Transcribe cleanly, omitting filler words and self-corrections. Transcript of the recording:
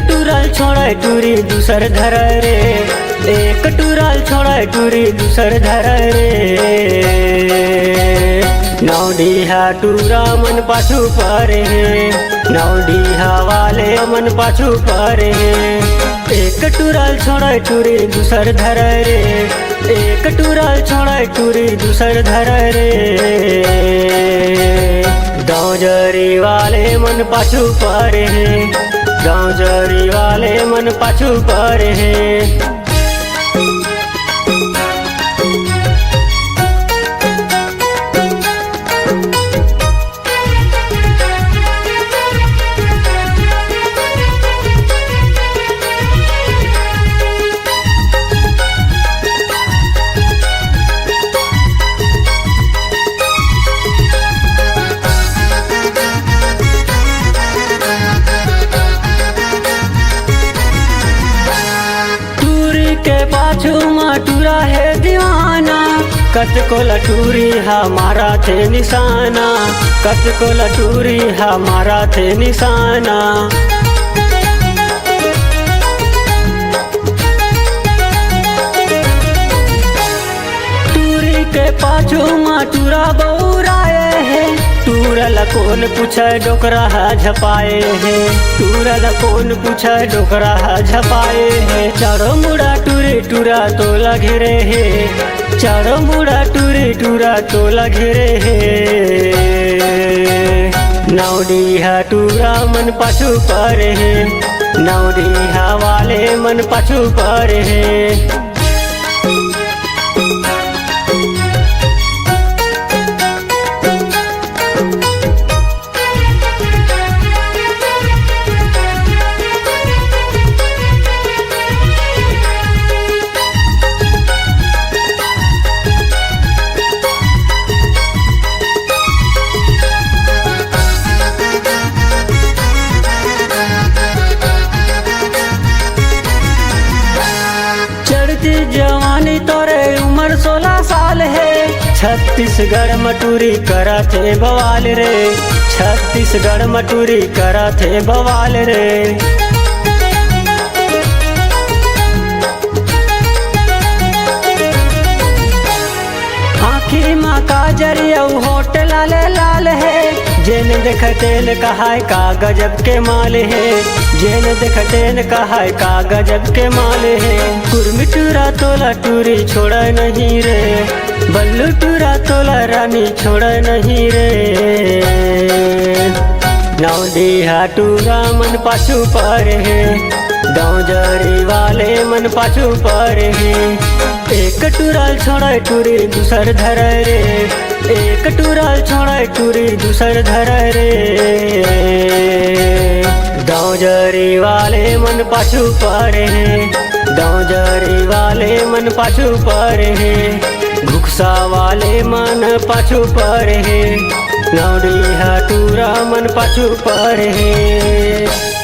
टूरल छोड़े टूरी दूसर धर रे, एक टूरल छोड़े टूरी दूसर धर रे। नौडीहा टूरा मन पाछू परे है, नौडीहा वाले मन पाछू परे है। एक टूरल छोड़े टूरी दूसर धर रे, एक टूरल छोड़े टूरी दूसर धर रे। गाँवजरी वाले मन पाछू परे है, गाँवजरी वाले मन पाछू परे है। के पाछू माटूरा है दीवाना, कत को लटूरी हमारा थे निशाना, कत को लटूरी हमारा थे निशाना। टूरी के पाछू माटूरा बौराए है, टूरल कौन पूछे डोकरा झपाए है, टूरल कौन पूछे डोकरा झपाए है। चारों मुड़ा टूरी टूरा तो लघेरे है, चारों मुड़ा टूरी टूरा तो लघेरे है। नौडीहा टूरा मन पाछू परे है, नौडीहा वाले मन पाछू परे है। जवानी तोरे उम्र 16 साल है, छत्तीसगढ़ मटूरी करा थे बवाल रे, छत्तीसगढ़ मटूरी करा थे बवाल रे। आँखी माँ का जरिया होट लाल लाल है, जेन देखतेन कहा का गजब के माल है, जेन देखतेन कहा का गजब के माल है। कुर्मी टूरा तोला टूरी छोड़ा नहीं रे, बल्लू टूरा तोला रानी छोड़ा नहीं रे। नौडीहा टूरा मन पाछू परे है, गाँवजरी वाले मन पाछू परे है। एक टूरल छोड़े टूरी दूसर धर रे, एक टूरल छोड़े टूरी दूसर धर रे। गाँवजरी वाले मन पाछू परे है, गाँवजरी वाले मन पाछू परे है। घुकसा वाले मन पाछू परे है, नौडीहा टूरा मन पाछू परे है।